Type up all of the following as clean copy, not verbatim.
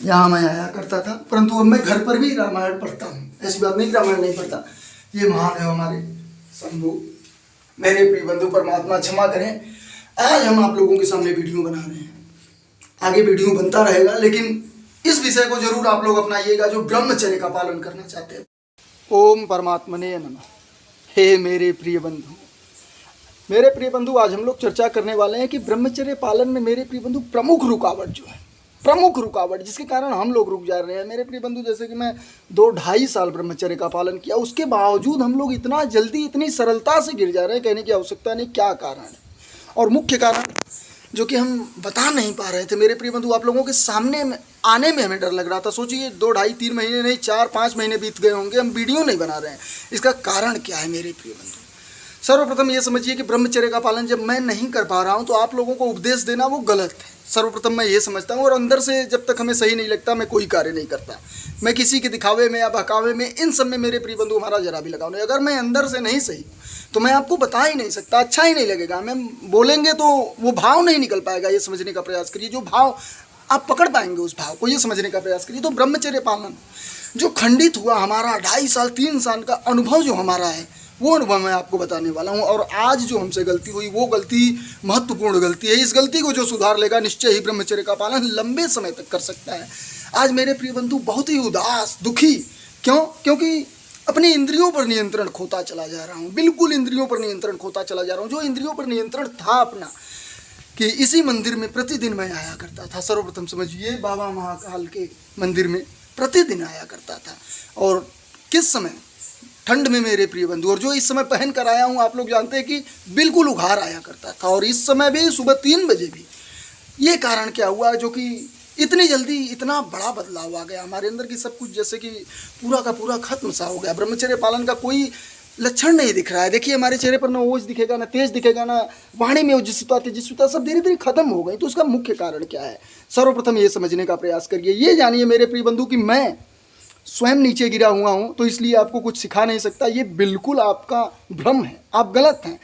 यहाँ मैं आया करता था, परंतु अब मैं घर पर भी रामायण पढ़ता हूँ। ऐसी बात नहीं कि रामायण नहीं पढ़ता। ये महादेव हमारे शंभु, मेरे प्रिय बंधु परमात्मा क्षमा करें, आज हम आप लोगों के सामने वीडियो बना रहे हैं। आगे वीडियो बनता रहेगा, लेकिन इस विषय को जरूर आप लोग अपनाइएगा जो ब्रह्मचर्य का पालन करना चाहते हैं। ओम परमात्मने नमः। हे मेरे प्रिय बंधु, मेरे प्रिय बंधु, आज हम लोग चर्चा करने वाले हैं कि ब्रह्मचर्य पालन में मेरे प्रिय बंधु प्रमुख रुकावट जो है, प्रमुख रुकावट जिसके कारण हम लोग रुक जा रहे हैं। मेरे प्रिय बंधु, जैसे कि मैं 2-2.5 साल ब्रह्मचर्य का पालन किया, उसके बावजूद हम लोग इतना जल्दी इतनी सरलता से गिर जा रहे हैं, कहने की आवश्यकता नहीं। क्या कारण है? और मुख्य कारण जो कि हम बता नहीं पा रहे थे मेरे प्रिय बंधु, आप लोगों के सामने में आने में हमें डर लग रहा था। सोचिए 2-2.5-3 महीने नहीं, 4-5 महीने बीत गए होंगे, हम वीडियो नहीं बना रहे हैं। इसका कारण क्या है मेरे प्रिय बंधु? सर्वप्रथम ये समझिए कि ब्रह्मचर्य का पालन जब मैं नहीं कर पा रहा हूँ तो आप लोगों को उपदेश देना वो गलत है। सर्वप्रथम मैं ये समझता हूँ, और अंदर से जब तक हमें सही नहीं लगता मैं कोई कार्य नहीं करता। मैं किसी के दिखावे में या बहकावे में, इन सब में मेरे प्रिय बंधु हमारा जरा भी लगाव नहीं। अगर मैं अंदर से नहीं सही तो मैं आपको बता ही नहीं सकता, अच्छा ही नहीं लगेगा। मैं बोलेंगे तो वो भाव नहीं निकल पाएगा। ये समझने का प्रयास करिए, जो भाव आप पकड़ पाएंगे उस भाव को, ये समझने का प्रयास करिए। तो ब्रह्मचर्य पालन जो खंडित हुआ हमारा 2.5 साल 3 साल का अनुभव जो हमारा है, वो अनुभव मैं आपको बताने वाला हूँ। और आज जो हमसे गलती हुई वो गलती महत्वपूर्ण गलती है। इस गलती को जो सुधार लेगा निश्चय ही ब्रह्मचर्य का पालन लंबे समय तक कर सकता है। आज मेरे प्रिय बंधु बहुत ही उदास, दुखी, क्योंकि अपनी इंद्रियों पर नियंत्रण खोता चला जा रहा हूँ। बिल्कुल इंद्रियों पर नियंत्रण खोता चला जा रहा हूँ। जो इंद्रियों पर नियंत्रण था अपना, कि इसी मंदिर में प्रतिदिन मैं आया करता था। सर्वप्रथम समझिए, बाबा महाकाल के मंदिर में प्रतिदिन आया करता था। और किस समय? ठंड में मेरे प्रिय बंधु। और जो इस समय पहन कर आया हूँ, आप लोग जानते हैं कि बिल्कुल उघार आया करता था। और इस समय भी सुबह 3 बजे भी। ये कारण क्या हुआ जो कि इतनी जल्दी इतना बड़ा बदलाव आ गया हमारे अंदर, कि सब कुछ जैसे कि पूरा का पूरा खत्म सा हो गया। ब्रह्मचर्य पालन का कोई लक्षण नहीं दिख रहा है। देखिए हमारे चेहरे पर ना ओज दिखेगा, ना तेज दिखेगा, ना वाणी में ओजस्विता तेजस्विता, सब धीरे धीरे खत्म हो गई। तो उसका मुख्य कारण क्या है? सर्वप्रथम ये समझने का प्रयास करिए। ये जानिए मेरे प्रिय बंधु कि मैं स्वयं नीचे गिरा हुआ हूँ, तो इसलिए आपको कुछ सिखा नहीं सकता। ये बिल्कुल आपका भ्रम है, आप गलत हैं।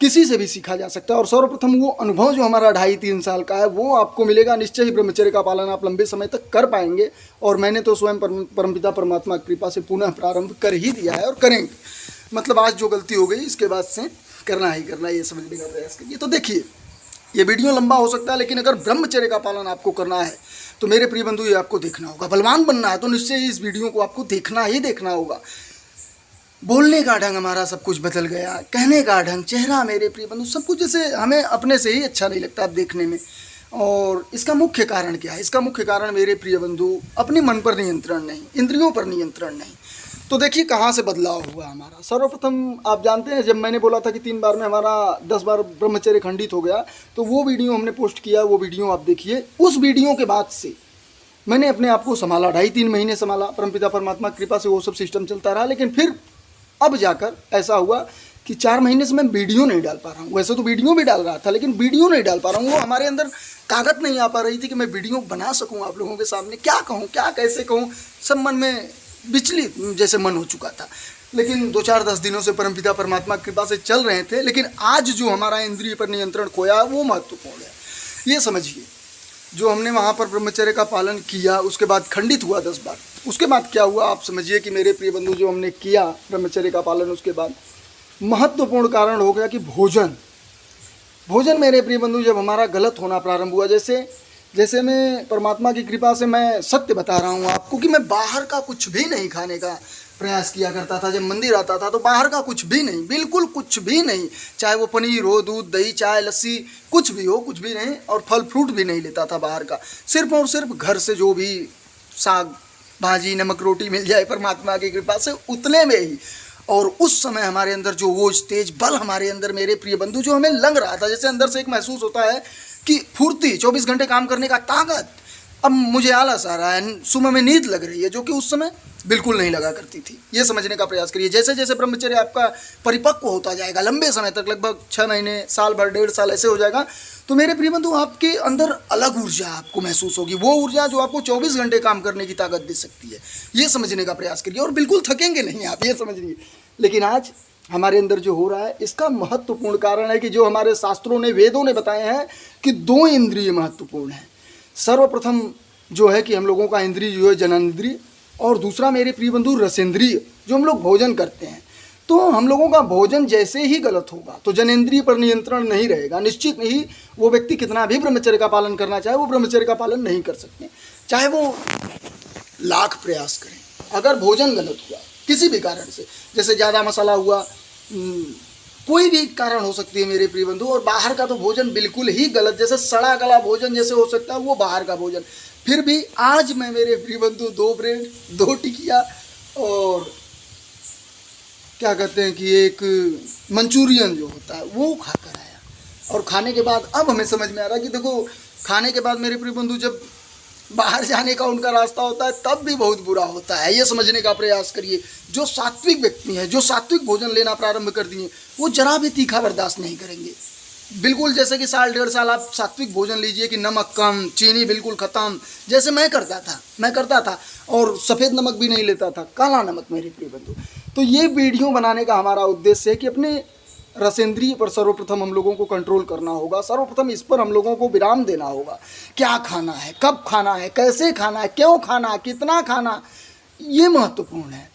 किसी से भी सीखा जा सकता है। और सर्वप्रथम वो अनुभव जो हमारा 2.5-3 साल का है वो आपको मिलेगा। निश्चय ही ब्रह्मचर्य का पालन आप लंबे समय तक कर पाएंगे। और मैंने तो स्वयं परमपिता परमात्मा की कृपा से पुनः प्रारंभ कर ही दिया है और करेंगे। मतलब आज जो गलती हो गई इसके बाद से करना ही करना, ये समझने का प्रयास करिए। तो देखिए, ये वीडियो लंबा हो सकता है, लेकिन अगर ब्रह्मचर्य का पालन आपको करना है तो मेरे प्रिय बंधु ये आपको देखना होगा। बलवान बनना है तो निश्चय ही इस वीडियो को आपको देखना ही देखना होगा। बोलने का ढंग हमारा सब कुछ बदल गया, कहने का ढंग, चेहरा, मेरे प्रिय बंधु सब कुछ जैसे हमें अपने से ही अच्छा नहीं लगता अब देखने में। और इसका मुख्य कारण क्या है? इसका मुख्य कारण मेरे प्रिय बंधु अपने मन पर नियंत्रण नहीं, इंद्रियों पर नियंत्रण नहीं। तो देखिए कहाँ से बदलाव हुआ हमारा। सर्वप्रथम आप जानते हैं, जब मैंने बोला था कि 3 बार में हमारा 10 बार ब्रह्मचर्य खंडित हो गया, तो वो वीडियो हमने पोस्ट किया, वो वीडियो आप देखिए। उस वीडियो के बाद से मैंने अपने आप को संभाला, 2.5-3 महीने संभाला। परमपिता परमात्मा की कृपा से वो सब सिस्टम चलता रहा। लेकिन फिर अब जाकर ऐसा हुआ कि 4 महीने से मैं वीडियो नहीं डाल पा रहा हूँ। वैसे तो वीडियो भी डाल रहा था, लेकिन वीडियो नहीं डाल पा रहा हूँ। वो हमारे अंदर ताकत नहीं आ पा रही थी कि मैं वीडियो बना सकूँ आप लोगों के सामने। क्या कहूँ, क्या कैसे कहूँ, सब मन में विचलित जैसे मन हो चुका था। लेकिन 2-4-10 दिनों से परमपिता परमात्मा की कृपा से चल रहे थे। लेकिन आज जो हमारा इंद्रिय पर नियंत्रण खोया वो महत्वपूर्ण है। ये समझिए, जो हमने वहाँ पर ब्रह्मचर्य का पालन किया उसके बाद खंडित हुआ 10 बार। उसके बाद क्या हुआ आप समझिए कि मेरे प्रिय बंधु, जो हमने किया ब्रह्मचर्य का पालन, उसके बाद महत्वपूर्ण कारण हो गया कि भोजन मेरे प्रिय बंधु जब हमारा गलत होना प्रारंभ हुआ, जैसे मैं परमात्मा की कृपा से मैं सत्य बता रहा हूँ आपको कि मैं बाहर का कुछ भी नहीं खाने का प्रयास किया करता था। जब मंदिर आता था तो बाहर का कुछ भी नहीं, बिल्कुल कुछ भी नहीं, चाहे वो पनीर हो, दूध, दही, चाय, लस्सी, कुछ भी हो, कुछ भी नहीं। और फल फ्रूट भी नहीं लेता था बाहर का। सिर्फ और सिर्फ घर से जो भी साग भाजी नमक रोटी मिल जाए परमात्मा की कृपा से, उतने में ही। और उस समय हमारे अंदर जो ओज तेज बल हमारे अंदर मेरे प्रिय बंधु जो हमें लग रहा था, जैसे अंदर से एक महसूस होता है कि फुर्ती, 24 घंटे काम करने का ताकत। अब मुझे आलस आ रहा है, सुबह में नींद लग रही है, जो कि उस समय बिल्कुल नहीं लगा करती थी। ये समझने का प्रयास करिए। जैसे जैसे ब्रह्मचर्य आपका परिपक्व होता जाएगा, लंबे समय तक, लगभग 6 महीने, साल भर, 1.5 साल ऐसे हो जाएगा, तो मेरे प्रिय बंधु आपके अंदर अलग ऊर्जा आपको महसूस होगी। वो ऊर्जा जो आपको 24 घंटे काम करने की ताकत दे सकती है। ये समझने का प्रयास करिए। और बिल्कुल थकेंगे नहीं आप, ये समझिए। लेकिन आज हमारे अंदर जो हो रहा है, इसका महत्वपूर्ण कारण है कि जो हमारे शास्त्रों ने, वेदों ने बताए हैं कि 2 इंद्रिय महत्वपूर्ण हैं। सर्वप्रथम जो है कि हम लोगों का इंद्रिय जो है जननेंद्रिय, और दूसरा मेरे प्रिय बंधु रसेंद्रिय, जो हम लोग भोजन करते हैं। तो हम लोगों का भोजन जैसे ही गलत होगा तो जनेंद्रिय पर नियंत्रण नहीं रहेगा, निश्चित ही वो व्यक्ति कितना भी ब्रह्मचर्य का पालन करना चाहे वो ब्रह्मचर्य का पालन नहीं कर सकते, चाहे वो लाख प्रयास करें। अगर भोजन गलत हुआ किसी भी कारण से, जैसे ज़्यादा मसाला हुआ, कोई भी कारण हो सकती है मेरे प्रिय बंधु, और बाहर का तो भोजन बिल्कुल ही गलत, जैसे सड़ा गला भोजन जैसे हो सकता है वो बाहर का भोजन। फिर भी आज मैं मेरे प्रिय बंधु 2 ब्रेड 2 टिकिया और क्या कहते हैं कि एक मंचूरियन जो होता है वो खाकर आया। और खाने के बाद अब हमें समझ में आ रहा है कि देखो, खाने के बाद मेरे प्रिय बंधु जब बाहर जाने का उनका रास्ता होता है तब भी बहुत बुरा होता है। ये समझने का प्रयास करिए, जो सात्विक व्यक्ति हैं, जो सात्विक भोजन लेना प्रारंभ कर दिए, वो जरा भी तीखा बर्दाश्त नहीं करेंगे। बिल्कुल जैसे कि साल 1.5 साल आप सात्विक भोजन लीजिए कि नमक कम, चीनी बिल्कुल ख़त्म, जैसे मैं करता था और सफ़ेद नमक भी नहीं लेता था, काला नमक मेरे प्रिय बंधु। तो ये वीडियो बनाने का हमारा उद्देश्य है कि अपने रसेंद्रिय पर सर्वप्रथम हम लोगों को कंट्रोल करना होगा। सर्वप्रथम इस पर हम लोगों को विराम देना होगा। क्या खाना है, कब खाना है, कैसे खाना है, क्यों खाना, कितना खाना, ये महत्वपूर्ण है।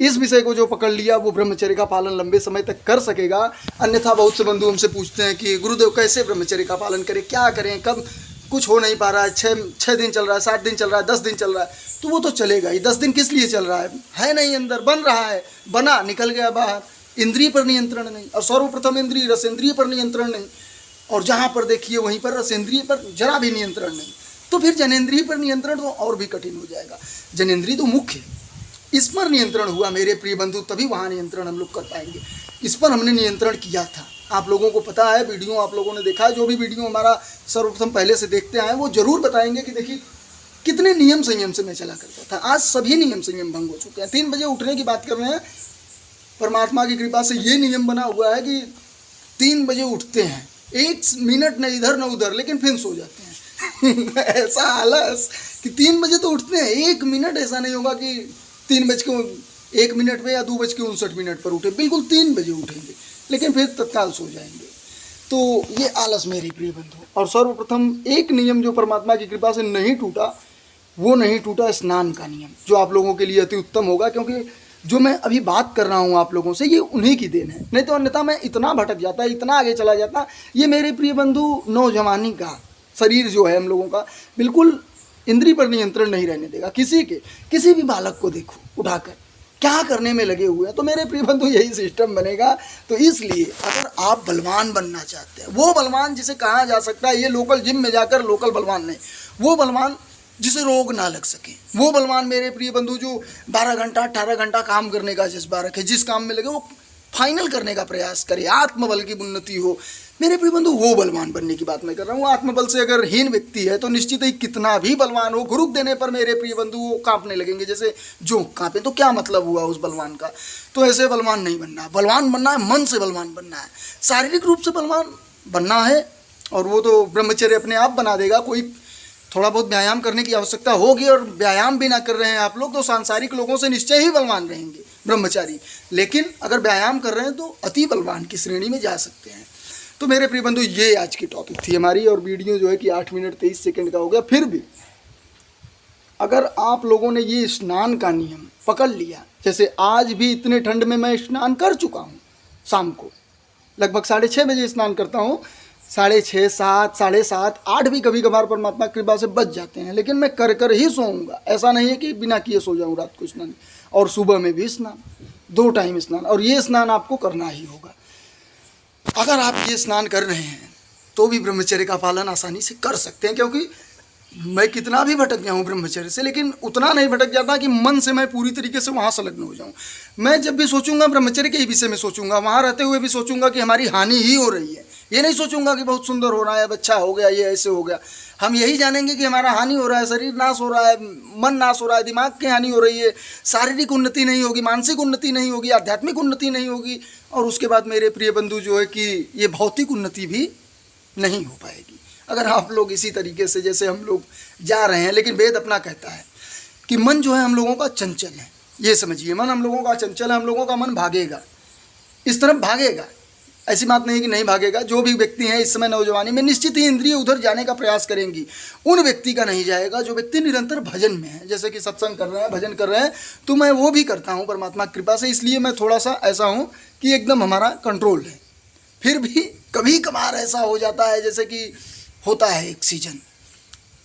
इस विषय को जो पकड़ लिया वो ब्रह्मचर्य का पालन लंबे समय तक कर सकेगा। अन्यथा बहुत से बंधु हमसे पूछते हैं कि गुरुदेव कैसे ब्रह्मचर्य का पालन करें, क्या करें, कब, कुछ हो नहीं पा रहा है, 6 दिन चल रहा है, 7 दिन चल रहा है, 10 दिन चल रहा है। तो वो तो चलेगा ही, 10 दिन किस लिए चल रहा है नहीं अंदर, बन रहा है, बना निकल गया बाहर। इंद्रिय पर नियंत्रण नहीं, और सर्वप्रथम इंद्रिय रसेंद्रिय पर नियंत्रण नहीं, और जहाँ पर देखिए वहीं पर रसेंद्रिय पर जरा भी नियंत्रण नहीं, तो फिर जनेंद्रिय पर नियंत्रण तो और भी कठिन हो जाएगा। जनेंद्रिय तो मुख्य है, इस पर नियंत्रण हुआ मेरे प्रिय बंधु, तभी वहाँ नियंत्रण हम लोग कर पाएंगे। इस पर हमने नियंत्रण किया था, आप लोगों को पता है, वीडियो आप लोगों ने देखा है। जो भी वीडियो हमारा सर्वप्रथम पहले से देखते आए वो जरूर बताएंगे कि देखिए कितने नियम संयम से मैं चला करता था। आज सभी नियम संयम भंग हो चुके हैं। 3 बजे उठने की बात कर रहे हैं, परमात्मा की कृपा से ये नियम बना हुआ है कि 3 बजे उठते हैं, 1 मिनट न इधर न उधर, लेकिन फिर सो जाते हैं। ऐसा आलस कि 3 बजे तो उठते हैं, 1 मिनट ऐसा नहीं होगा कि 3:01 पे या 2:59 पर उठे, बिल्कुल 3 बजे उठेंगे, लेकिन फिर तत्काल सो जाएंगे। तो ये आलस मेरे प्रिय बंधु। और सर्वप्रथम एक नियम जो परमात्मा की कृपा से नहीं टूटा, वो नहीं टूटा स्नान का नियम, जो आप लोगों के लिए अति उत्तम होगा, क्योंकि जो मैं अभी बात कर रहा हूँ आप लोगों से ये उन्हीं की देन है। नहीं तो अन्यथा मैं इतना भटक जाता, इतना आगे चला जाता। ये मेरे प्रिय बंधु नौजवानी का शरीर जो है हम लोगों का बिल्कुल इंद्रिय पर नियंत्रण नहीं रहने देगा। किसी भी बालक को देखो उठाकर क्या करने में लगे हुए हैं, तो मेरे प्रिय बंधु यही सिस्टम बनेगा। तो इसलिए अगर आप बलवान बनना चाहते हैं, वो बलवान जिसे कहा जा सकता है, ये लोकल जिम में जाकर लोकल बलवान नहीं, वो बलवान जिसे रोग ना लग सके, वो बलवान मेरे प्रिय बंधु जो 12 घंटा 18 घंटा काम करने का जज्बा रखे, जिस काम में लगे वो फाइनल करने का प्रयास करे, आत्मबल की उन्नति हो। मेरे प्रिय बंधु वो बलवान बनने की बात मैं कर रहा हूँ। आत्मबल से अगर हीन व्यक्ति है तो निश्चित ही कितना भी बलवान हो, गुरुक देने पर मेरे प्रिय बंधु वो कांपने लगेंगे, जैसे जो कांपे। तो क्या मतलब हुआ उस बलवान का? तो ऐसे बलवान नहीं बनना है। बलवान बनना है, मन से बलवान बनना है, शारीरिक रूप से बलवान बनना है, और वो तो ब्रह्मचर्य अपने आप बना देगा। कोई थोड़ा बहुत व्यायाम करने की आवश्यकता होगी, और व्यायाम भी ना कर रहे हैं आप लोग तो सांसारिक लोगों से निश्चय ही बलवान रहेंगे ब्रह्मचारी। लेकिन अगर व्यायाम कर रहे हैं तो अति बलवान की श्रेणी में जा सकते हैं। तो मेरे प्रिय बंधु ये आज की टॉपिक थी हमारी, और वीडियो जो है कि 8 मिनट 23 सेकंड का हो गया। फिर भी अगर आप लोगों ने ये स्नान का नियम पकड़ लिया, जैसे आज भी इतने ठंड में मैं स्नान कर चुका हूँ, शाम को लगभग 6:30 बजे स्नान करता हूँ, 6:30, 7, 7:30, 8 भी कभी कभार परमात्मा की कृपा से बच जाते हैं, लेकिन मैं कर ही सोऊंगा। ऐसा नहीं है कि बिना किए सो जाऊँ रात को स्नान, और सुबह में भी स्नान, 2 टाइम स्नान, और ये स्नान आपको करना ही होगा। अगर आप ये स्नान कर रहे हैं तो भी ब्रह्मचर्य का पालन आसानी से कर सकते हैं, क्योंकि मैं कितना भी भटक गया हूँ ब्रह्मचर्य से, लेकिन उतना नहीं भटक जाता कि मन से मैं पूरी तरीके से वहाँ संलग्न हो जाऊँ। मैं जब भी सोचूंगा ब्रह्मचर्य के ही विषय में सोचूंगा, वहाँ रहते हुए भी सोचूंगा कि हमारी हानि ही हो रही है। ये नहीं सोचूंगा कि बहुत सुंदर हो रहा है, अच्छा हो गया, ये ऐसे हो गया। हम यही जानेंगे कि हमारा हानि हो रहा है, शरीर नाश हो रहा है, मन नाश हो रहा है, दिमाग की हानि हो रही है, शारीरिक उन्नति नहीं होगी, मानसिक उन्नति नहीं होगी, आध्यात्मिक उन्नति नहीं होगी, और उसके बाद मेरे प्रिय बंधु जो है कि ये भौतिक उन्नति भी नहीं हो पाएगी अगर आप लोग इसी तरीके से जैसे हम लोग जा रहे हैं। लेकिन वेद अपना कहता है कि मन जो है हम लोगों का चंचल है, ये समझिए, मन हम लोगों का चंचल है, हम लोगों का मन भागेगा, इस तरफ भागेगा, ऐसी बात नहीं कि नहीं भागेगा। जो भी व्यक्ति हैं इस समय नौजवानी में निश्चित ही इंद्रिय उधर जाने का प्रयास करेंगी, उन व्यक्ति का नहीं जाएगा जो व्यक्ति निरंतर भजन में है। जैसे कि सत्संग कर रहे हैं, भजन कर रहे हैं, तो मैं वो भी करता हूँ परमात्मा की कृपा से। इसलिए मैं थोड़ा सा ऐसा हूँ कि एकदम हमारा कंट्रोल है। फिर भी कभी कभार ऐसा हो जाता है, जैसे कि होता है एक सीजन,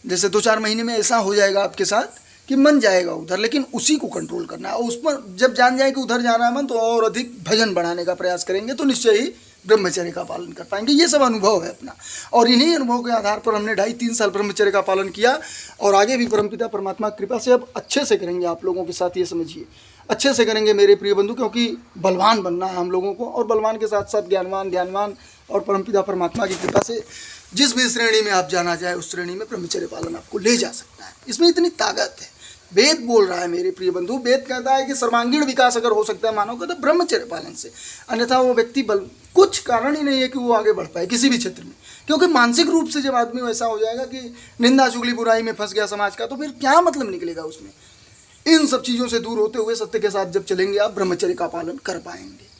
जैसे 2-4 महीने में ऐसा हो जाएगा आपके साथ कि मन जाएगा उधर, लेकिन उसी को कंट्रोल करना है। और उस पर जब जान जाए कि उधर जाना है मन, तो और अधिक भजन बढ़ाने का प्रयास करेंगे, तो निश्चय ही ब्रह्मचर्य का पालन कर पाएंगे। ये सब अनुभव है अपना, और इन्हीं अनुभव के आधार पर हमने 2.5-3 साल ब्रह्मचर्य का पालन किया, और आगे भी परमपिता परमात्मा की कृपा से अब अच्छे से करेंगे आप लोगों के साथ। ये समझिए, अच्छे से करेंगे मेरे प्रिय बंधु, क्योंकि बलवान बनना है हम लोगों को, और बलवान के साथ साथ ज्ञानवान, ध्यानवान, और परमपिता परमात्मा की कृपा से जिस भी श्रेणी में आप जाना चाहे उस श्रेणी में ब्रह्मचर्य पालन आपको ले जा सकता है। इसमें इतनी ताकत है। वेद बोल रहा है मेरे प्रिय बंधु, वेद कहता है कि सर्वांगीण विकास अगर हो सकता है मानव का, तो ब्रह्मचर्य पालन से, अन्यथा वो व्यक्ति कुछ कारण ही नहीं है कि वो आगे बढ़ पाए किसी भी क्षेत्र में। क्योंकि मानसिक रूप से जब आदमी वैसा हो जाएगा कि निंदा चुगली बुराई में फंस गया समाज का, तो फिर क्या मतलब निकलेगा उसमें। इन सब चीज़ों से दूर होते हुए सत्य के साथ जब चलेंगे, आप ब्रह्मचर्य का पालन कर पाएंगे।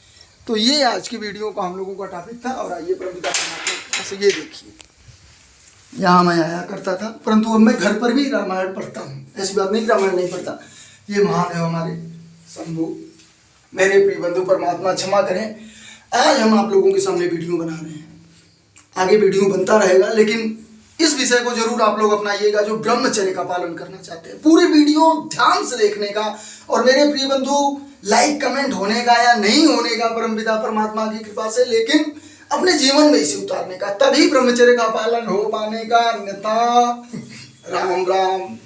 तो ये आज की वीडियो का हम लोगों का टॉपिक था। और आइए परमपिता परमात्मा से ये देखिए, यहाँ मैं आया करता था, परंतु अब मैं घर पर भी रामायण पढ़ता हूँ। ऐसी बात नहीं रामायण नहीं पढ़ता। ये महादेव हमारे शंभु, मेरे प्रिय बंधु परमात्मा क्षमा करें, आज हम आप लोगों के सामने वीडियो बना रहे हैं। आगे वीडियो बनता रहेगा, लेकिन इस विषय को जरूर आप लोग अपनाइएगा जो ब्रह्मचर्य का पालन करना चाहते हैं। पूरी वीडियो ध्यान से देखने का, और मेरे प्रिय बंधु लाइक कमेंट होने का या नहीं होने का परमपिता परमात्मा की कृपा से, लेकिन अपने जीवन में इसे उतारने का, तभी ब्रह्मचर्य का पालन हो पाने का। अन्यथा राम राम।